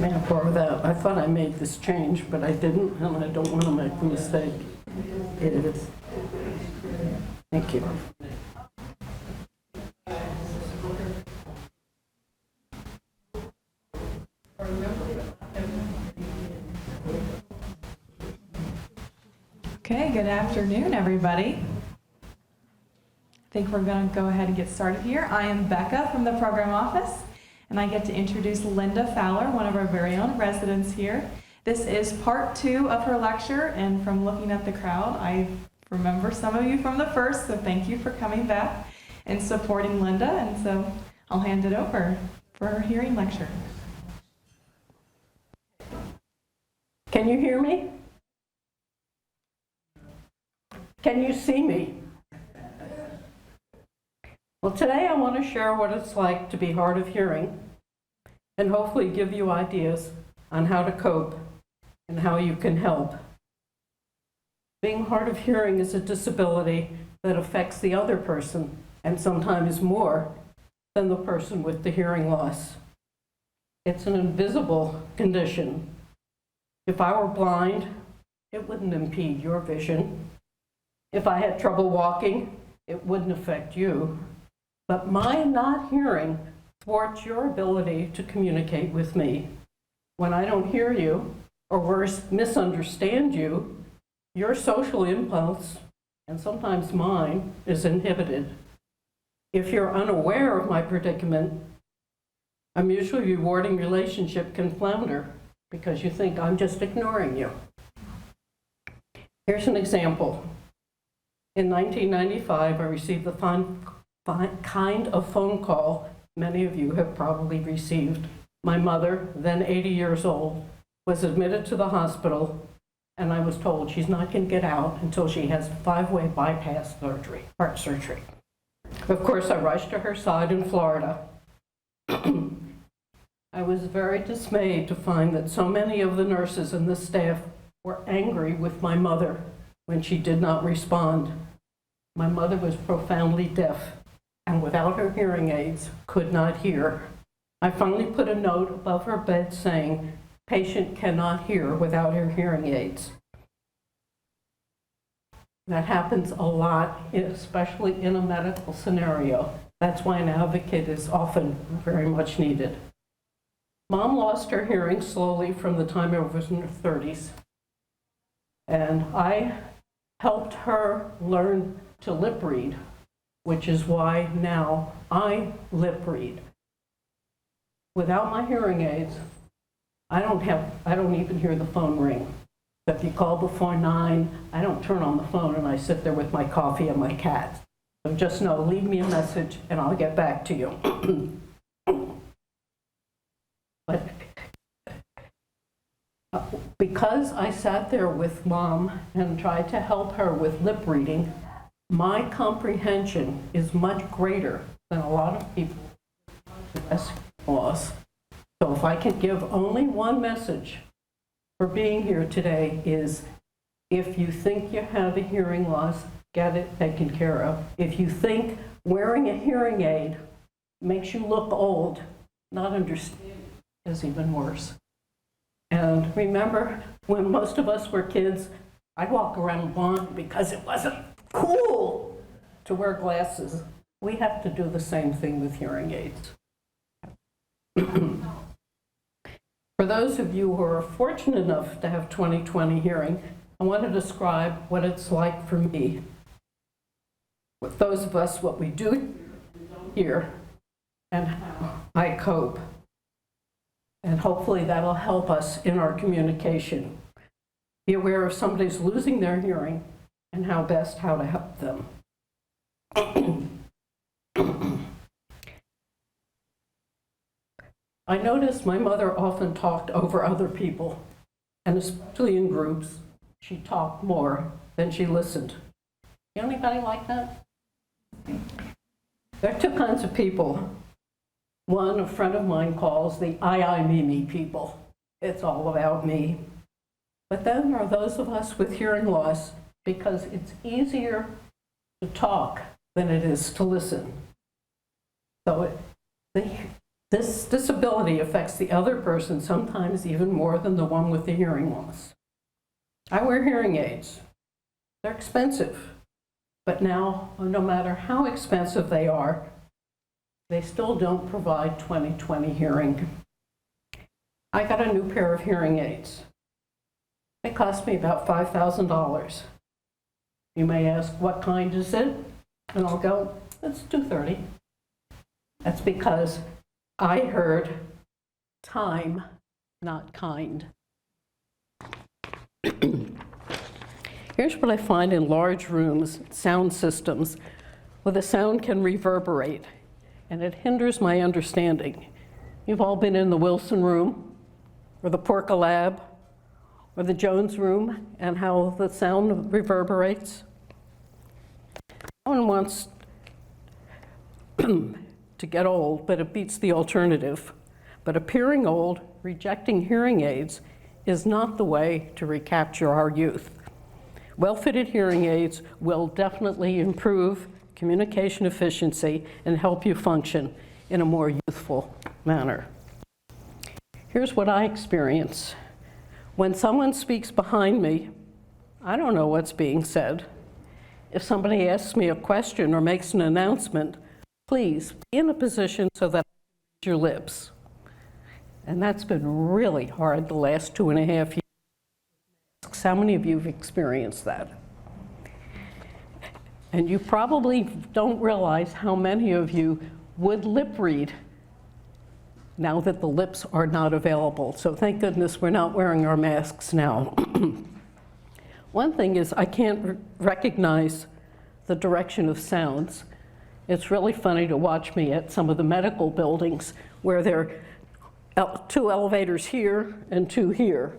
May I borrow that? I thought I made this change, but I didn't, and I don't want to make the mistake. It is. Thank you. Okay, good afternoon, everybody. I think we're going to go ahead and get started here. I am Becca from the program office, and I get to introduce Linda Fowler, one of our very own residents here. This is part 2 of her lecture, and from looking at the crowd, I remember some of you from the first, so thank you for coming back and supporting Linda, and so I'll hand it over for her hearing lecture. Can you hear me? Can you see me? Well, today I want to share what it's like to be hard of hearing and hopefully give you ideas on how to cope and how you can help. Being hard of hearing is a disability that affects the other person, and sometimes more than the person with the hearing loss. It's an invisible condition. If I were blind, it wouldn't impede your vision. If I had trouble walking, it wouldn't affect you. But my not hearing thwarts your ability to communicate with me. When I don't hear you, or worse, misunderstand you, your social impulse, and sometimes mine, is inhibited. If you're unaware of my predicament, a mutually rewarding relationship can flounder because you think I'm just ignoring you. Here's an example. In 1995, I received the kind of phone call many of you have probably received. My mother, then 80 years old, was admitted to the hospital, and I was told she's not going to get out until she has 5-way bypass surgery, heart surgery. Of course, I rushed to her side in Florida. I was very dismayed to find that so many of the nurses and the staff were angry with my mother when she did not respond. My mother was profoundly deaf, and without her hearing aids, could not hear. I finally put a note above her bed saying, "Patient cannot hear without her hearing aids." That happens a lot, especially in a medical scenario. That's why an advocate is often very much needed. Mom lost her hearing slowly from the time I was in her 30s, and I helped her learn to lip read, which is why now I lip read. Without my hearing aids, I don't even hear the phone ring. If you call before 9, I don't turn on the phone and I sit there with my coffee and my cat. So just know, leave me a message and I'll get back to you. But because I sat there with Mom and tried to help her with lip reading, my comprehension is much greater than a lot of people with loss. So if I can give only one message for being here today is, if you think you have a hearing loss, get it taken care of. If you think wearing a hearing aid makes you look old, not understand is even worse. And remember, when most of us were kids, I'd walk around blind because it wasn't cool to wear glasses. We have to do the same thing with hearing aids. For those of you who are fortunate enough to have 20/20 hearing, I want to describe what it's like for me. With those of us, what we do here and how I cope. And hopefully that'll help us in our communication. Be aware if somebody's losing their hearing and how to help them. I noticed my mother often talked over other people, and especially in groups, she talked more than she listened. Anybody like that? There are two kinds of people. One, a friend of mine calls the I, me people. It's all about me. But then there are those of us with hearing loss, because it's easier to talk than it is to listen. So This disability affects the other person sometimes even more than the one with the hearing loss. I wear hearing aids. They're expensive, but now, no matter how expensive they are, they still don't provide 20/20 hearing. I got a new pair of hearing aids. It cost me about $5,000. You may ask, what kind is it? And I'll go, it's $230. That's because I heard time, not kind. Here's what I find in large rooms, sound systems, where the sound can reverberate, and it hinders my understanding. You've all been in the Wilson room, or the Porca lab, or the Jones room, and how the sound reverberates. No one wants to get old, but it beats the alternative. But appearing old, rejecting hearing aids, is not the way to recapture our youth. Well-fitted hearing aids will definitely improve communication efficiency and help you function in a more youthful manner. Here's what I experience. When someone speaks behind me, I don't know what's being said. If somebody asks me a question or makes an announcement, please be in a position so that I can read your lips. And that's been really hard the last 2.5 years. How many of you have experienced that? And you probably don't realize how many of you would lip read now that the lips are not available. So thank goodness we're not wearing our masks now. One thing is I can't recognize the direction of sounds. It's really funny to watch me at some of the medical buildings where there are 2 elevators here and 2 here.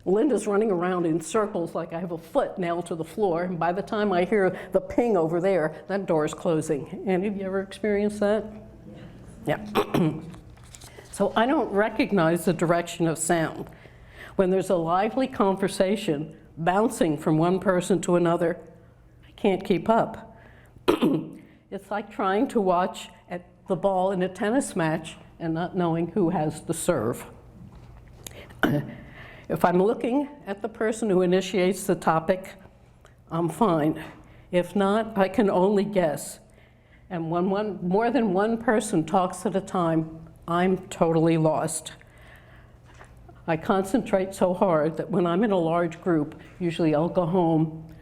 Linda's running around in circles like I have a foot nailed to the floor, and by the time I hear the ping over there, that door's closing. Any of you ever experienced that? Yeah. So I don't recognize the direction of sound. When there's a lively conversation bouncing from one person to another, I can't keep up. It's like trying to watch at the ball in a tennis match and not knowing who has the serve. If I'm looking at the person who initiates the topic, I'm fine. If not, I can only guess. And when more than one person talks at a time, I'm totally lost. I concentrate so hard that when I'm in a large group, usually I'll go home,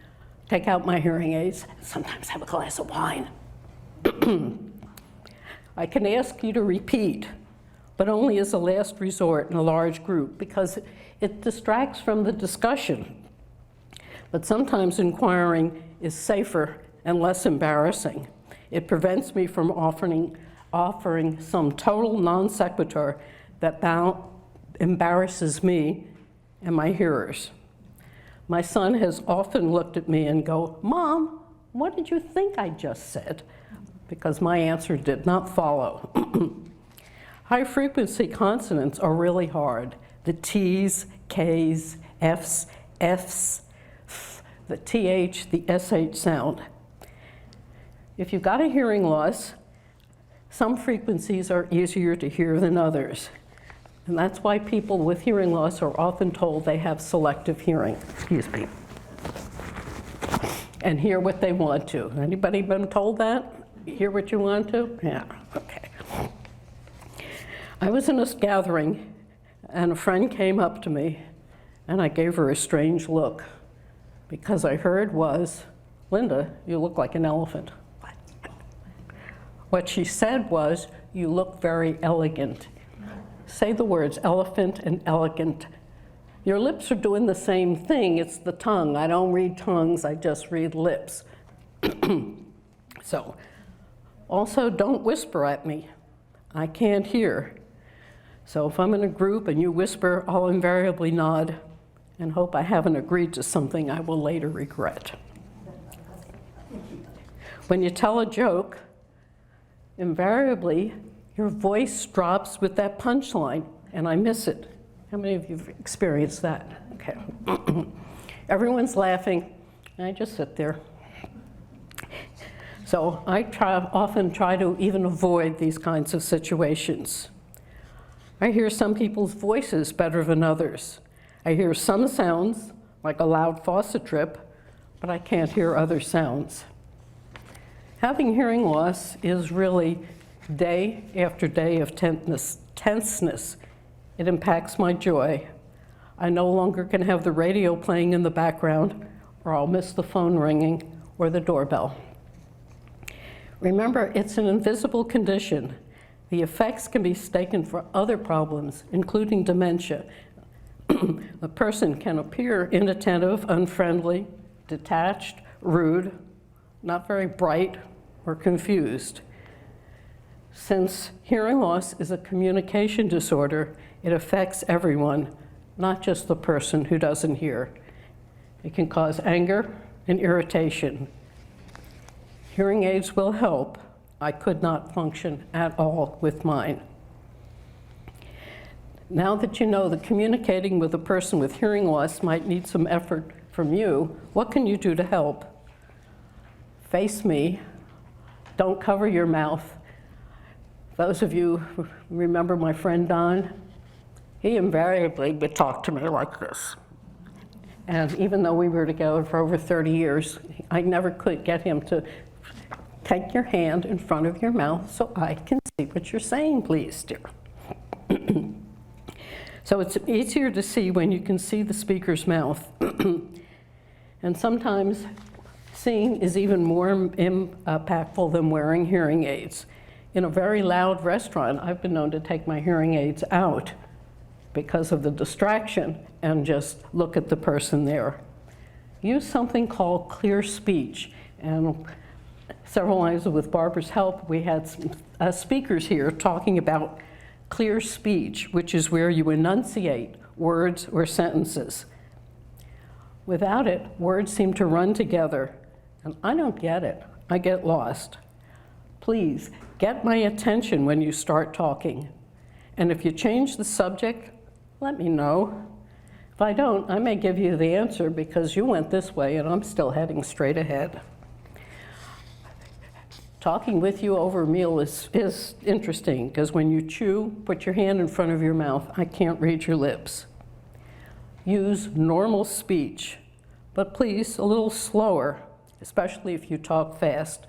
take out my hearing aids, and sometimes have a glass of wine. I can ask you to repeat, but only as a last resort in a large group because it distracts from the discussion. But sometimes inquiring is safer and less embarrassing. It prevents me from offering some total non sequitur that embarrasses me and my hearers. My son has often looked at me and go, "Mom, what did you think I just said?" Because my answer did not follow. High-frequency consonants are really hard. The T's, K's, F's, F's, the TH, the SH sound. If you've got a hearing loss, some frequencies are easier to hear than others. And that's why people with hearing loss are often told they have selective hearing. Excuse me. And hear what they want to. Anybody been told that? Hear what you want to? Yeah, okay. I was in a gathering and a friend came up to me and I gave her a strange look because I heard was, "Linda, you look like an elephant." What she said was, "You look very elegant." Say the words elephant and elegant. Your lips are doing the same thing. It's the tongue. I don't read tongues, I just read lips. So, also don't whisper at me. I can't hear. So if I'm in a group and you whisper, I'll invariably nod and hope I haven't agreed to something I will later regret. When you tell a joke, invariably, your voice drops with that punchline, and I miss it. How many of you have experienced that? Okay. Everyone's laughing, and I just sit there. So I often try to even avoid these kinds of situations. I hear some people's voices better than others. I hear some sounds, like a loud faucet drip, but I can't hear other sounds. Having hearing loss is really day after day of tenseness. It impacts my joy. I no longer can have the radio playing in the background, or I'll miss the phone ringing or the doorbell. Remember, it's an invisible condition. The effects can be mistaken for other problems, including dementia. The person can appear inattentive, unfriendly, detached, rude, not very bright, or confused. Since hearing loss is a communication disorder, it affects everyone, not just the person who doesn't hear. It can cause anger and irritation. Hearing aids will help. I could not function at all with mine. Now that you know that communicating with a person with hearing loss might need some effort from you, what can you do to help? Face me. Don't cover your mouth. Those of you who remember my friend Don, he invariably would talk to me like this. And even though we were together for over 30 years, I never could get him to take your hand in front of your mouth so I can see what you're saying, please, dear. So it's easier to see when you can see the speaker's mouth. And sometimes seeing is even more impactful than wearing hearing aids. In a very loud restaurant, I've been known to take my hearing aids out because of the distraction and just look at the person there. Use something called clear speech. And several times with Barbara's help, we had some speakers here talking about clear speech, which is where you enunciate words or sentences. Without it, words seem to run together, and I don't get it. I get lost. Please, get my attention when you start talking. And if you change the subject, let me know. If I don't, I may give you the answer because you went this way and I'm still heading straight ahead. Talking with you over a meal is interesting because when you chew, put your hand in front of your mouth. I can't read your lips. Use normal speech, but please a little slower, especially if you talk fast.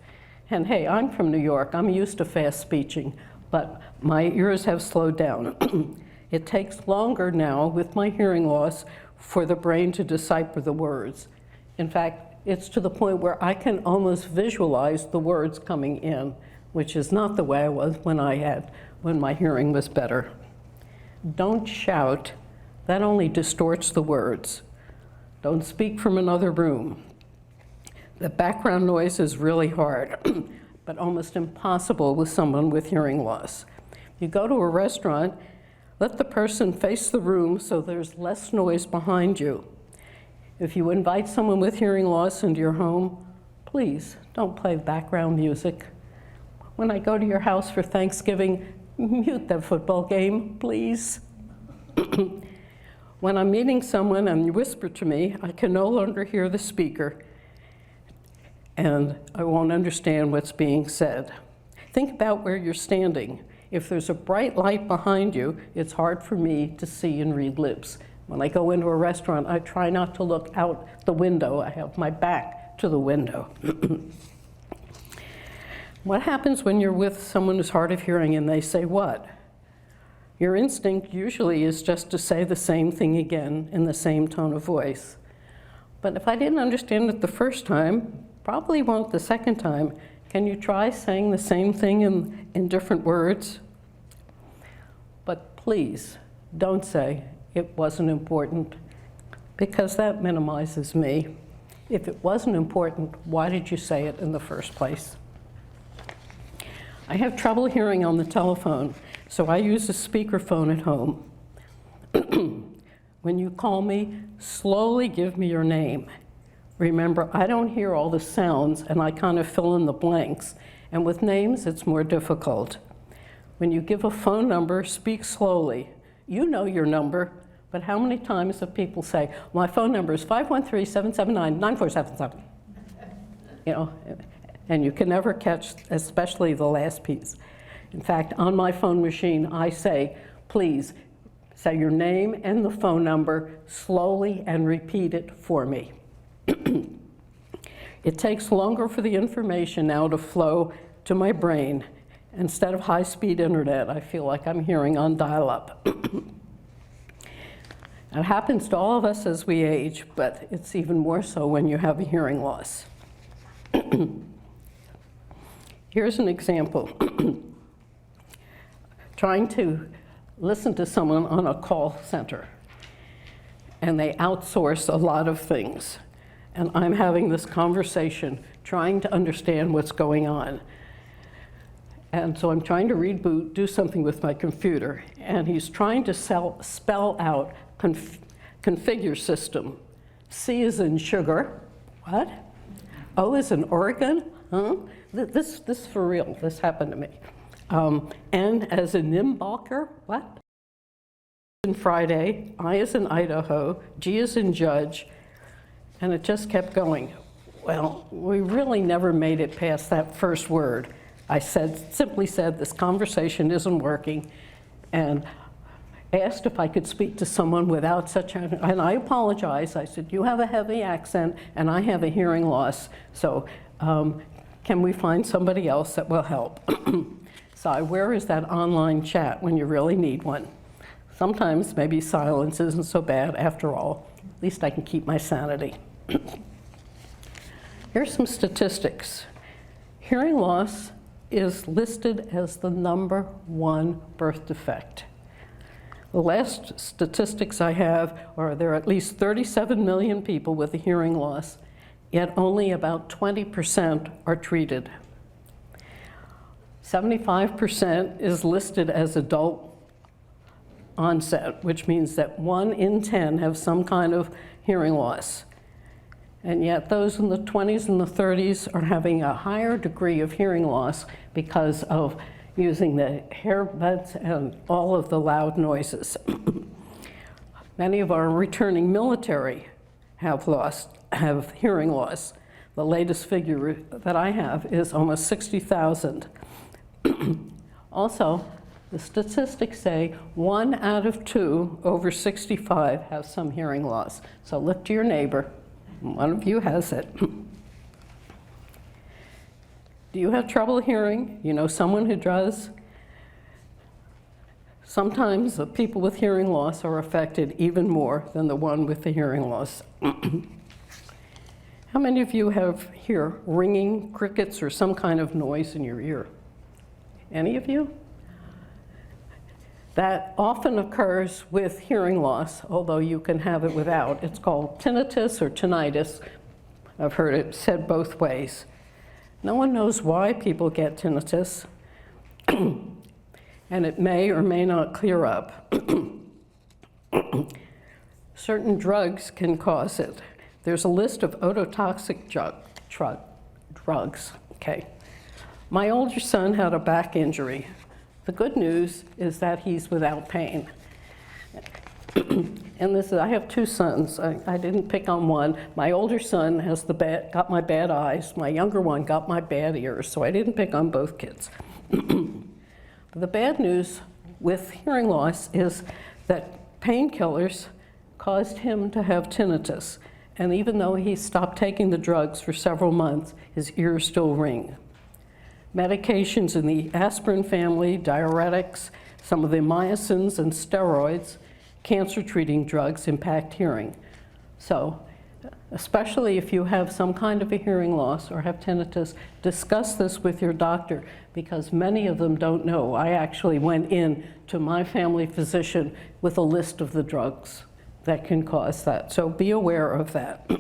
And hey, I'm from New York. I'm used to fast speeching, but my ears have slowed down. It takes longer now with my hearing loss for the brain to decipher the words. In fact, it's to the point where I can almost visualize the words coming in, which is not the way I was when my hearing was better. Don't shout. That only distorts the words. Don't speak from another room. The background noise is really hard, but almost impossible with someone with hearing loss. You go to a restaurant, let the person face the room so there's less noise behind you. If you invite someone with hearing loss into your home, please don't play background music. When I go to your house for Thanksgiving, mute that football game, please. When I'm meeting someone and you whisper to me, I can no longer hear the speaker, and I won't understand what's being said. Think about where you're standing. If there's a bright light behind you, it's hard for me to see and read lips. When I go into a restaurant, I try not to look out the window. I have my back to the window. What happens when you're with someone who's hard of hearing and they say what? Your instinct usually is just to say the same thing again in the same tone of voice. But if I didn't understand it the first time, probably won't the second time. Can you try saying the same thing in different words? But please, don't say, it wasn't important, because that minimizes me. If it wasn't important, why did you say it in the first place? I have trouble hearing on the telephone, so I use a speakerphone at home. When you call me, slowly give me your name. Remember, I don't hear all the sounds, and I kind of fill in the blanks, and with names, it's more difficult. When you give a phone number, speak slowly. You know your number, but how many times have people say, my phone number is 513-779-9477? You know, and you can never catch, especially the last piece. In fact, on my phone machine, I say, please say your name and the phone number slowly and repeat it for me. It takes longer for the information now to flow to my brain. Instead of high-speed internet, I feel like I'm hearing on dial-up. It happens to all of us as we age, but it's even more so when you have a hearing loss. Here's an example. Trying to listen to someone on a call center, and they outsource a lot of things. And I'm having this conversation, trying to understand what's going on. And so I'm trying to reboot, do something with my computer, and he's trying to spell out configure system. C is in sugar. What? O is in Oregon? Huh? This for real. This happened to me. N as in Nimbalker. What? In Friday. I is in Idaho. G is in judge. And it just kept going. Well, we really never made it past that first word. I simply said, this conversation isn't working, and asked if I could speak to someone without such a, and I apologized. I said, you have a heavy accent, and I have a hearing loss, so can we find somebody else that will help? So where is that online chat when you really need one? Sometimes maybe silence isn't so bad after all. At least I can keep my sanity. Here's some statistics. Hearing loss is listed as the #1 birth defect. The last statistics I have are there are at least 37 million people with a hearing loss, yet only about 20% are treated. 75% is listed as adult onset, which means that 1 in 10 have some kind of hearing loss. And yet those in the 20s and the 30s are having a higher degree of hearing loss because of using the earbuds and all of the loud noises. Many of our returning military have hearing loss. The latest figure that I have is almost 60,000. Also, the statistics say 1 out of 2 over 65 have some hearing loss. So look to your neighbor. One of you has it. Do you have trouble hearing? You know someone who does? Sometimes the people with hearing loss are affected even more than the one with the hearing loss. How many of you hear ringing, crickets, or some kind of noise in your ear? Any of you? That often occurs with hearing loss, although you can have it without. It's called tinnitus or tinnitus. I've heard it said both ways. No one knows why people get tinnitus, and it may or may not clear up. Certain drugs can cause it. There's a list of ototoxic drugs. Okay. My older son had a back injury. The good news is that he's without pain. And I have 2 sons. I didn't pick on one. My older son has got my bad eyes. My younger one got my bad ears, so I didn't pick on both kids. The bad news with hearing loss is that painkillers caused him to have tinnitus. And even though he stopped taking the drugs for several months, his ears still ring. Medications in the aspirin family, diuretics, some of the mycins and steroids, cancer-treating drugs impact hearing. So, especially if you have some kind of a hearing loss or have tinnitus, discuss this with your doctor because many of them don't know. I actually went in to my family physician with a list of the drugs that can cause that. So be aware of that.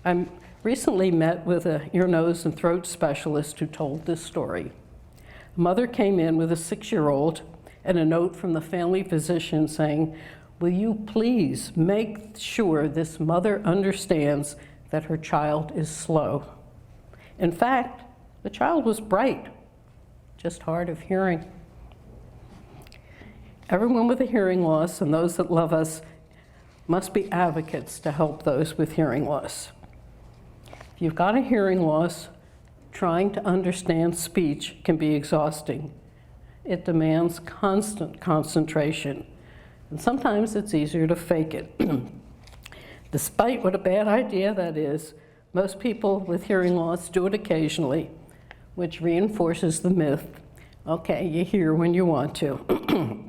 I recently met with a ear, nose, and throat specialist who told this story. A mother came in with a 6-year-old and a note from the family physician saying, "Will you please make sure this mother understands that her child is slow?" In fact, the child was bright, just hard of hearing. Everyone with a hearing loss and those that love us must be advocates to help those with hearing loss. If you've got a hearing loss, trying to understand speech can be exhausting. it demands constant concentration. And sometimes it's easier to fake it. Despite what a bad idea that is, most people with hearing loss do it occasionally, which reinforces the myth, okay, you hear when you want to.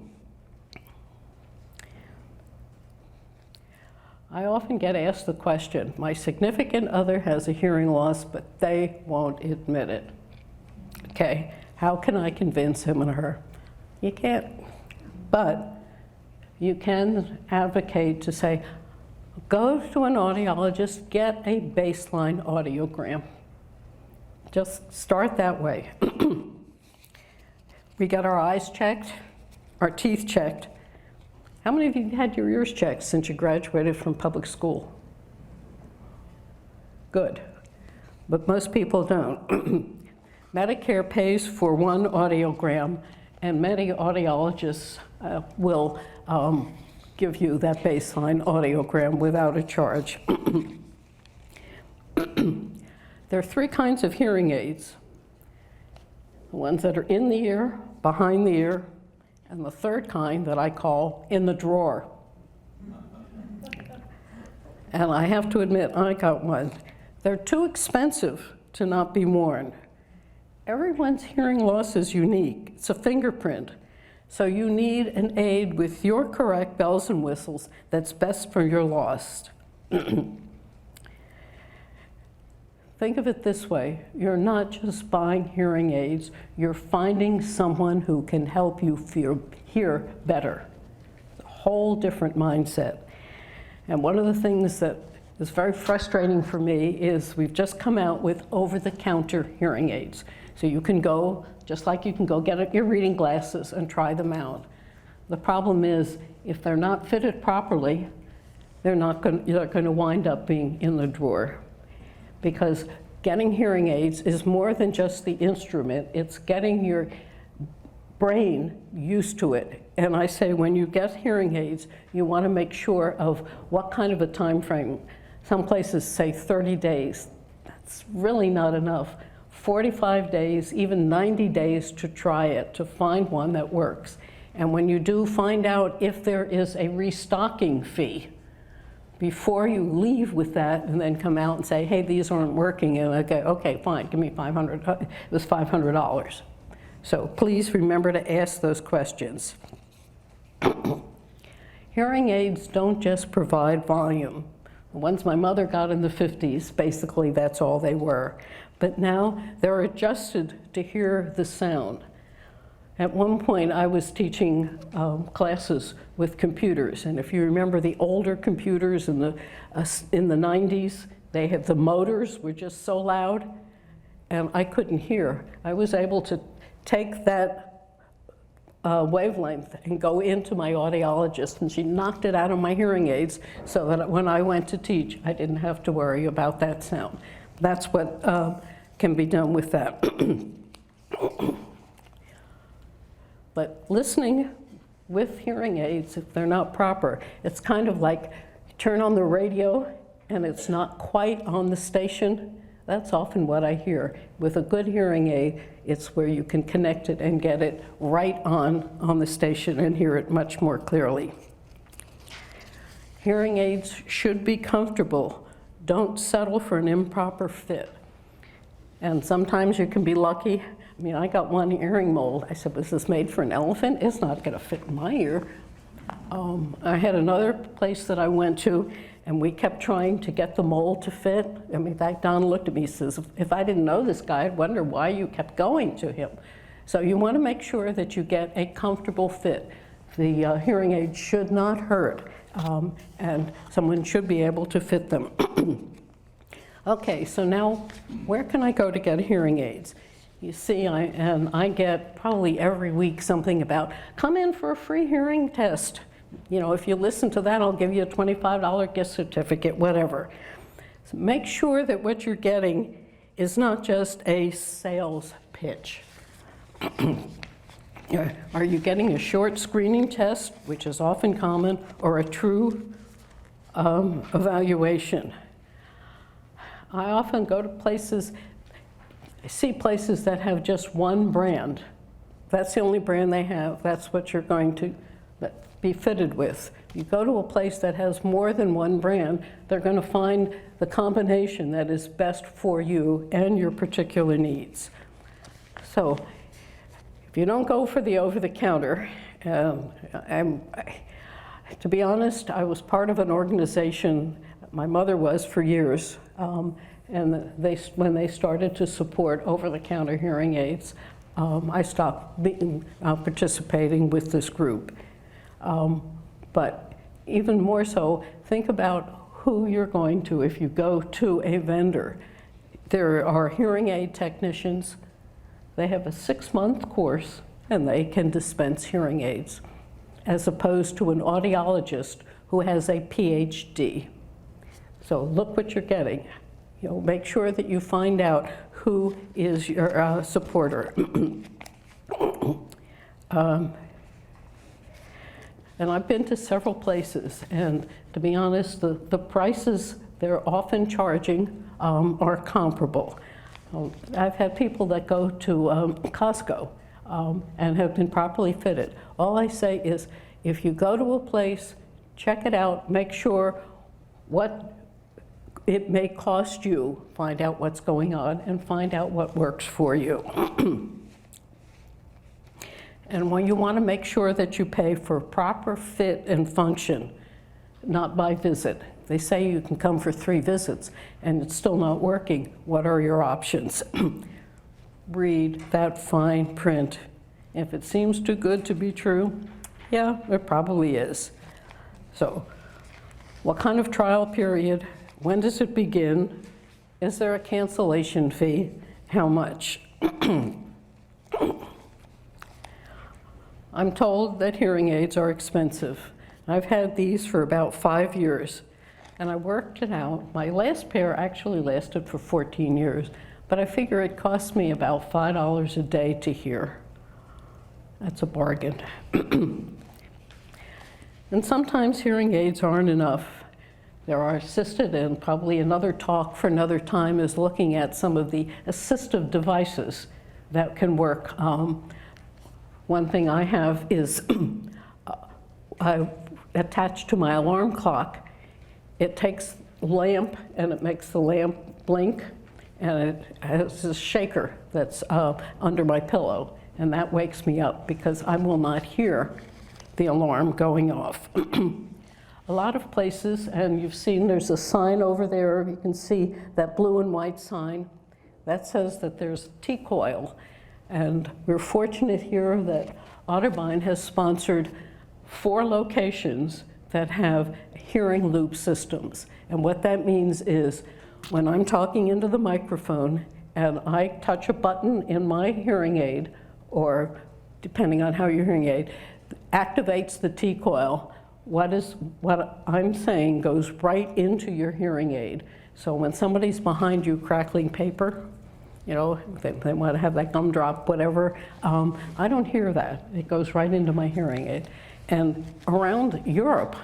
I often get asked the question, my significant other has a hearing loss, but they won't admit it. Okay, how can I convince him or her? You can't, but you can advocate to say, go to an audiologist, get a baseline audiogram. Just start that way. We get our eyes checked, our teeth checked. How many of you had your ears checked since you graduated from public school? Good, but most people don't. Medicare pays for one audiogram, and many audiologists will give you that baseline audiogram without a charge. There are three kinds of hearing aids. The ones that are in the ear, behind the ear, and the third kind that I call in the drawer. And I have to admit, I got one. They're too expensive to not be worn. Everyone's hearing loss is unique. It's a fingerprint. So you need an aid with your correct bells and whistles that's best for your loss. Think of it this way, you're not just buying hearing aids, you're finding someone who can help you hear better. It's a whole different mindset. And one of the things that is very frustrating for me is we've just come out with over-the-counter hearing aids. So you can go, just like you can go get your reading glasses and try them out. The problem is, if they're not fitted properly, they're going to wind up being in the drawer. Because getting hearing aids is more than just the instrument, it's getting your brain used to it. And I say when you get hearing aids, you want to make sure of what kind of a time frame. Some places say 30 days. That's really not enough. 45 days, even 90 days to try it, to find one that works. And when you do, find out if there is a restocking fee before you leave with that and then come out and say, hey, these aren't working, and okay, fine, give me $500, it was $500. So please remember to ask those questions. Hearing aids don't just provide volume. The ones my mother got in the 50s, basically that's all they were. But now they're adjusted to hear the sound. At one point, I was teaching classes with computers, and if you remember the older computers in the 90s, they had the motors were just so loud, and I couldn't hear. I was able to take that wavelength and go into my audiologist, and she knocked it out of my hearing aids so that when I went to teach, I didn't have to worry about that sound. That's what can be done with that. But listening with hearing aids, if they're not proper, it's kind of like you turn on the radio and it's not quite on the station. That's often what I hear. With a good hearing aid, it's where you can connect it and get it right on the station and hear it much more clearly. Hearing aids should be comfortable. Don't settle for an improper fit. And sometimes you can be lucky. I mean, I got one earring mold. I said, was this made for an elephant? It's not going to fit in my ear. I had another place that I went to, and we kept trying to get the mold to fit. I mean, that Don looked at me and says, if I didn't know this guy, I'd wonder why you kept going to him. So you want to make sure that you get a comfortable fit. The hearing aid should not hurt, and someone should be able to fit them. Okay, so now where can I go to get hearing aids? You see, I get probably every week something about, come in for a free hearing test. You know, if you listen to that, I'll give you a $25 gift certificate, whatever. So make sure that what you're getting is not just a sales pitch. Are you getting a short screening test, which is often common, or a true evaluation? I often go to places, I see places that have just one brand, That's the only brand they have. That's what you're going to be fitted with. You go to a place that has more than one brand, they're going to find the combination that is best for you and your particular needs. So if you don't go for the over-the-counter, to be honest, I was part of an organization, my mother was for years, and when they started to support over-the-counter hearing aids, I stopped participating with this group. But even more so, think about who you're going to if you go to a vendor. There are hearing aid technicians. They have a 6-month course and they can dispense hearing aids, as opposed to an audiologist who has a PhD. So look what you're getting. You know, make sure that you find out who is your supporter. And I've been to several places, and to be honest, the prices they're often charging are comparable. I've had people that go to Costco and have been properly fitted. All I say is, if you go to a place, check it out, make sure what it may cost you, find out what's going on, and find out what works for you. And when you want to make sure that you pay for proper fit and function, not by visit. They say you can come for 3 visits and it's still not working. What are your options? Read that fine print. If it seems too good to be true, yeah, it probably is. So, what kind of trial period? When does it begin? Is there a cancellation fee? How much? I'm told that hearing aids are expensive. I've had these for about 5 years, and I worked it out. My last pair actually lasted for 14 years, but I figure it cost me about $5 a day to hear. That's a bargain. And sometimes hearing aids aren't enough. There are assisted, and probably another talk for another time is looking at some of the assistive devices that can work. One thing I have is attached to my alarm clock. It takes the lamp and it makes the lamp blink, and it has a shaker that's under my pillow, and that wakes me up because I will not hear the alarm going off. A lot of places, and you've seen there's a sign over there, you can see that blue and white sign, that says that there's T-coil. And we're fortunate here that Otterbein has sponsored 4 locations that have hearing loop systems. And what that means is when I'm talking into the microphone and I touch a button in my hearing aid, or depending on how your hearing aid activates the T-coil, what I'm saying goes right into your hearing aid. So when somebody's behind you crackling paper, you know, they want to have that gumdrop, whatever. I don't hear that. It goes right into my hearing aid. And around Europe,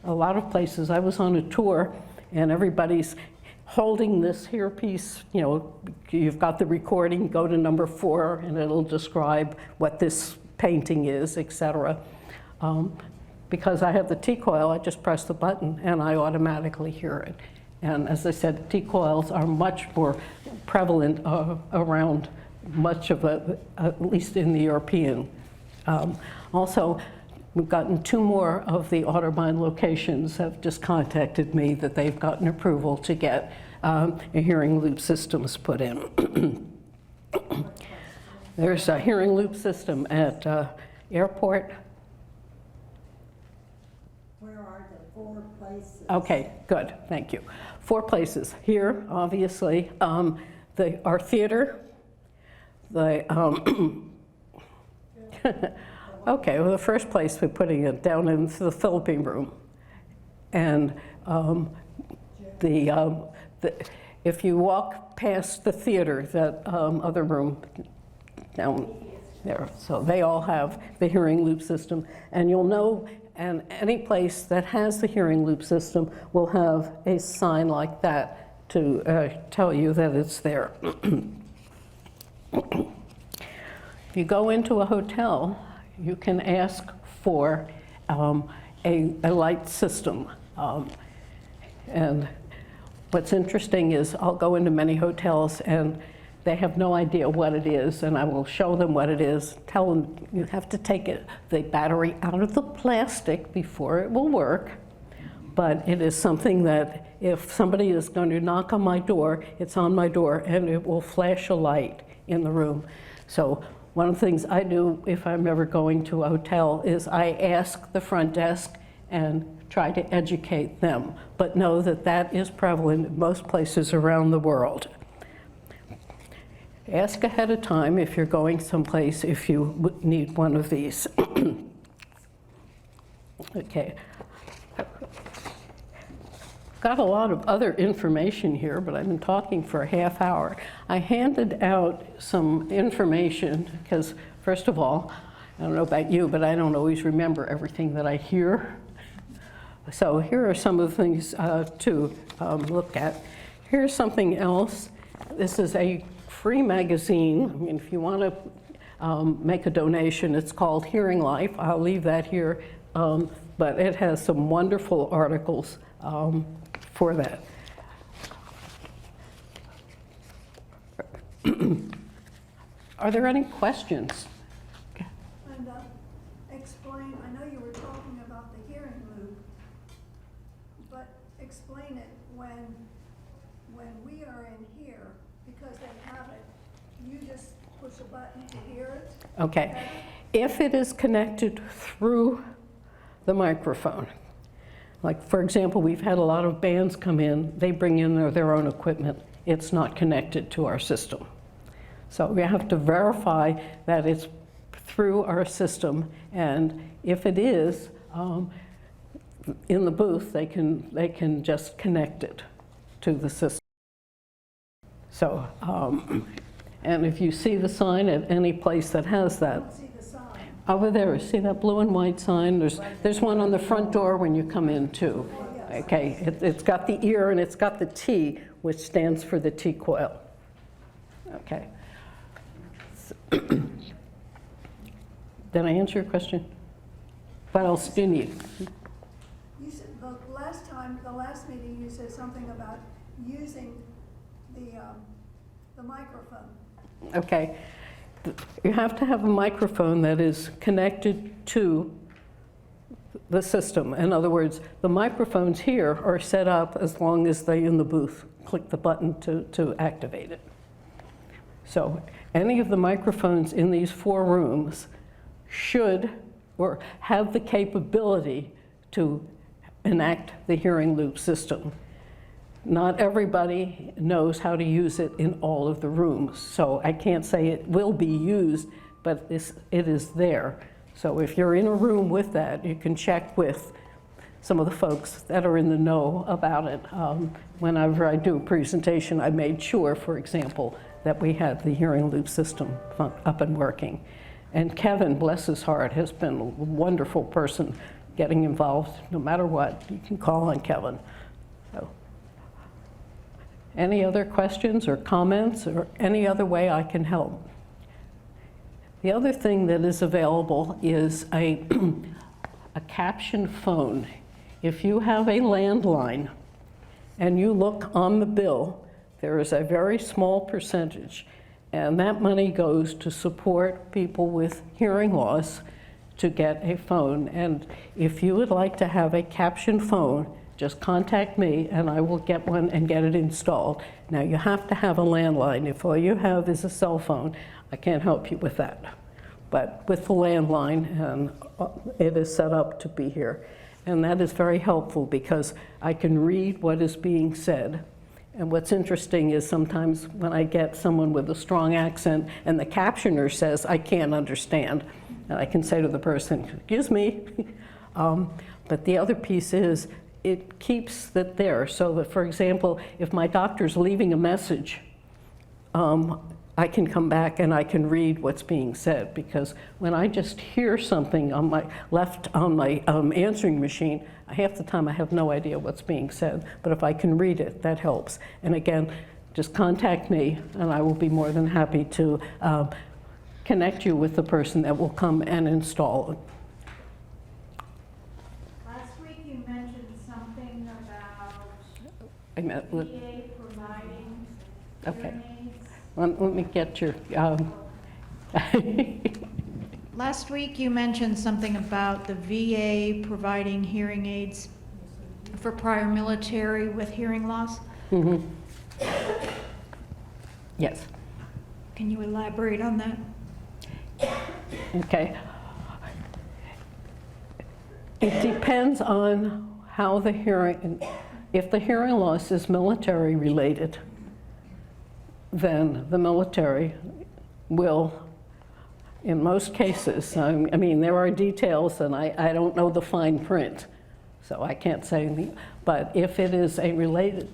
a lot of places, I was on a tour and everybody's holding this earpiece, you know, you've got the recording, go to number 4 and it'll describe what this painting is, etc. Because I have the T-coil, I just press the button and I automatically hear it. And as I said, T-coils are much more prevalent around much of it, at least in the European. Also, we've gotten 2 more of the Otterbein locations have just contacted me that they've gotten approval to get hearing loop systems put in. There's a hearing loop system at airport. Where are the 4 places? Okay, good, thank you. 4 places. Here, obviously, our theater, okay, well, the first place we're putting it down into the Philippine room. And if you walk past the theater, that other room down there, so they all have the hearing loop system. And you'll know, and any place that has the hearing loop system will have a sign like that to tell you that it's there. if you go into a hotel, you can ask for a light system. And what's interesting is I'll go into many hotels and they have no idea what it is, and I will show them what it is, tell them you have to take the battery out of the plastic before it will work. But it is something that if somebody is going to knock on my door, it's on my door and it will flash a light in the room. So one of the things I do if I'm ever going to a hotel is I ask the front desk and try to educate them, but know that that is prevalent in most places around the world. Ask ahead of time if you're going someplace if you need one of these. Okay. Got a lot of other information here, but I've been talking for a half hour. I handed out some information because, first of all, I don't know about you, but I don't always remember everything that I hear. So here are some of the things to look at. Here's something else. This is a free magazine. I mean, if you want to make a donation, it's called Hearing Life. I'll leave that here, but it has some wonderful articles for that. Are there any questions? And explain, I know you were talking about the hearing loop, but explain it when we are in here, because they have it, you just push a button to hear it? Okay. If it is connected through the microphone, like for example, we've had a lot of bands come in, they bring in their own equipment, it's not connected to our system. So we have to verify that it's through our system, and if it is, in the booth, they can just connect it to the system. So, and if you see the sign at any place that has that, I don't see the sign. over there, see that blue and white sign? There's one on the front door when you come in too. Okay, it's got the ear and it's got the T, which stands for the T coil. Okay. Did I answer your question? What else do you need? You said the last meeting, you said something about using the microphone. Okay. You have to have a microphone that is connected to the system. In other words, the microphones here are set up as long as they in the booth click the button to activate it. So any of the microphones in these 4 rooms should or have the capability to enact the hearing loop system. Not everybody knows how to use it in all of the rooms, so I can't say it will be used, but it is there. So if you're in a room with that, you can check with some of the folks that are in the know about it. Whenever I do a presentation, I made sure, for example, that we had the hearing loop system up and working. And Kevin, bless his heart, has been a wonderful person getting involved. No matter what, you can call on Kevin. So, any other questions or comments or any other way I can help? The other thing that is available is a caption phone. If you have a landline and you look on the bill, there is a very small percentage, and that money goes to support people with hearing loss to get a phone. And if you would like to have a caption phone, just contact me and I will get one and get it installed. Now you have to have a landline. If all you have is a cell phone, I can't help you with that. But with the landline, and it is set up to be here. And that is very helpful because I can read what is being said. And what's interesting is sometimes when I get someone with a strong accent and the captioner says, I can't understand, and I can say to the person, excuse me. But the other piece is, it keeps it there so that, for example, if my doctor's leaving a message, I can come back and I can read what's being said, because when I just hear something on my answering machine, half the time I have no idea what's being said. But if I can read it, that helps. And again, just contact me and I will be more than happy to connect you with the person that will come and install it. Last week you mentioned something about I meant, let VA providing Okay. hearing aids. let me get your, Last week you mentioned something about the VA providing hearing aids for prior military with hearing loss. mhm. Yes. Can you elaborate on that? Okay. It depends on how the hearing, if the hearing loss is military related, then the military will, in most cases, I mean, there are details and I don't know the fine print, so I can't say anything, but if it is a related,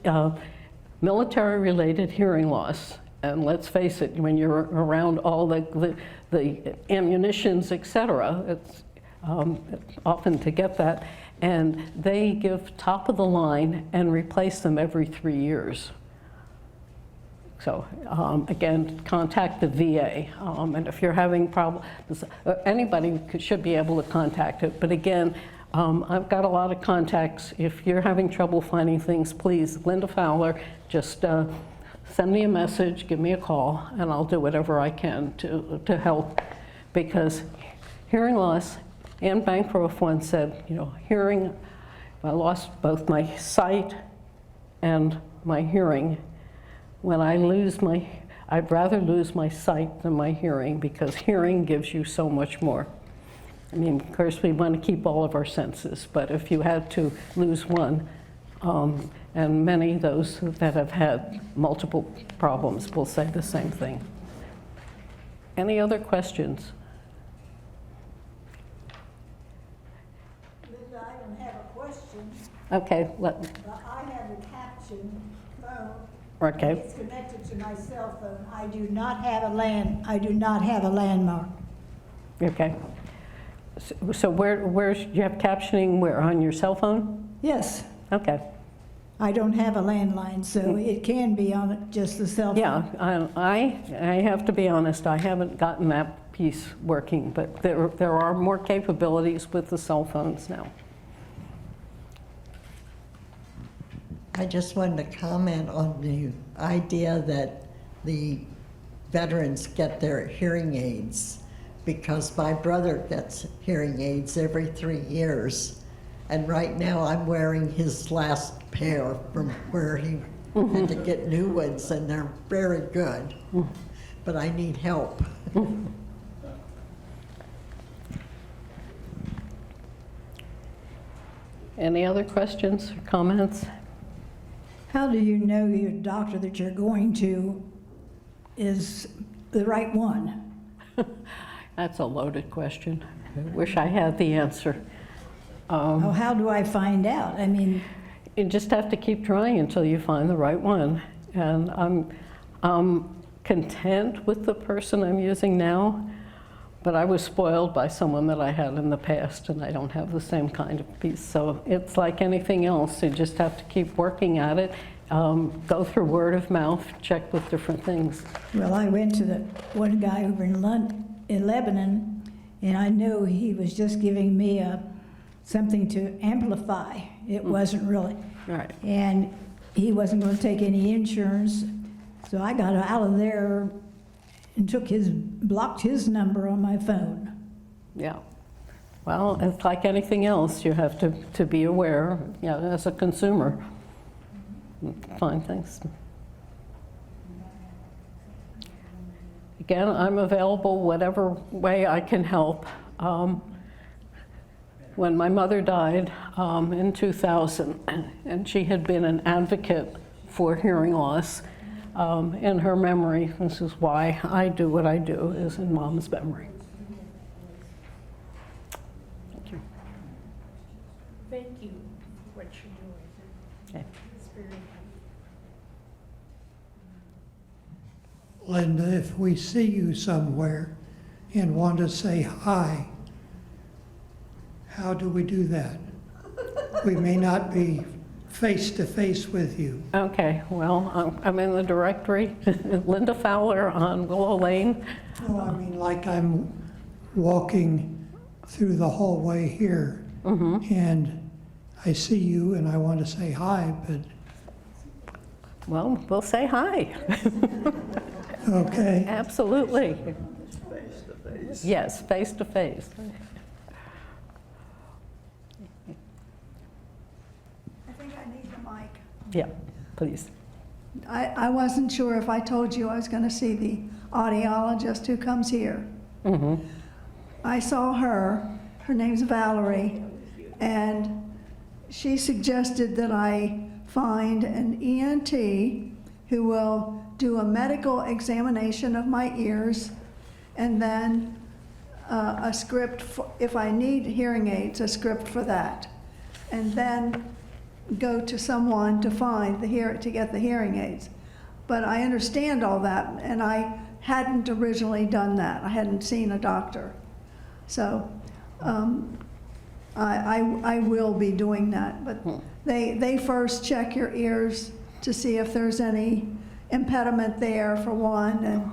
military related hearing loss, and let's face it, when you're around all the ammunitions, et cetera, it's often to get that, and they give top of the line and replace them every 3 years. So again, contact the VA, and if you're having problems, anybody should be able to contact it. But again, I've got a lot of contacts. If you're having trouble finding things, please, Linda Fowler, just send me a message, give me a call, and I'll do whatever I can to help. Because hearing loss, Anne Bancroft once said, you know, hearing, I lost both my sight and my hearing. When I lose I'd rather lose my sight than my hearing, because hearing gives you so much more. I mean, of course, we want to keep all of our senses, but if you had to lose one, and many of those that have had multiple problems will say the same thing. Any other questions? Linda, I don't have a question, Okay, but I have a caption phone. okay. It's connected to my cell phone. I do not have a landmark. Okay. So where's, you have captioning where, on your cell phone? Yes, Okay. I don't have a landline, so it can be on just the cell phone. Yeah, I have to be honest, I haven't gotten that piece working, but there are more capabilities with the cell phones now. I just wanted to comment on the idea that the veterans get their hearing aids, because my brother gets hearing aids every 3 years. And right now I'm wearing his last pair from where he had to get new ones, and they're very good. But I need help. Any other questions or comments? How do you know your doctor that you're going to is the right one? That's a loaded question. I wish I had the answer. Oh, how do I find out? I mean, You just have to keep trying until you find the right one. And I'm content with the person I'm using now, but I was spoiled by someone that I had in the past, and I don't have the same kind of piece. So it's like anything else. You just have to keep working at it, go through word of mouth, check with different things. well, I went to the one guy over in Lebanon, and I know he was just giving me something to amplify. It wasn't really. Right. And he wasn't going to take any insurance, so I got out of there and blocked his number on my phone. Yeah. Well, it's like anything else. You have to be aware, you know, as a consumer. Find things. Again, I'm available whatever way I can help. When my mother died in 2000, and she had been an advocate for hearing loss, in her memory, this is why I do what I do, is in Mom's memory. Thank you. Thank you for what you're doing. Okay. It's very Linda, if we see you somewhere and want to say hi, how do we do that? We may not be face-to-face with you. Okay, well, I'm in the directory, Linda Fowler on Willow Lane. No, I mean, like I'm walking through the hallway here, and I see you and I want to say hi, but, Well, we'll say hi. okay. Absolutely. Yes, face to face. I think I need the mic. Yeah, please. I wasn't sure if I told you I was going to see the audiologist who comes here. I saw her name's Valerie, and she suggested that I find an ENT who will do a medical examination of my ears, and then a script, if I need hearing aids, a script for that. And then go to someone to get the hearing aids. But I understand all that, and I hadn't originally done that. I hadn't seen a doctor. So I will be doing that. But they first check your ears to see if there's any impediment there, for one,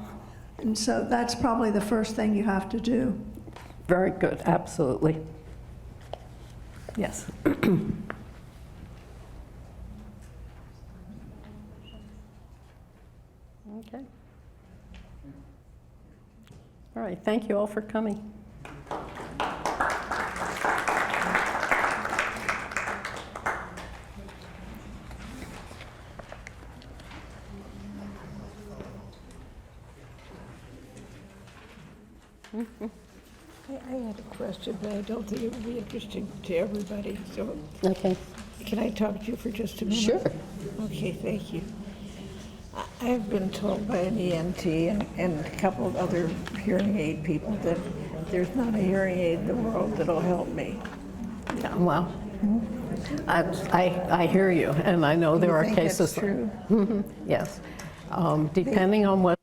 and so that's probably the first thing you have to do. Very good, absolutely. Yes. Okay. All right, thank you all for coming. I had a question, but I don't think it would be interesting to everybody, so Okay. can I talk to you for just a minute? Sure. Okay, thank you. I have been told by an ENT and a couple of other hearing aid people that there's not a hearing aid in the world that'll help me. Yeah, well, I hear you, and I know there are Do you think cases. that's true? Yes. Depending on what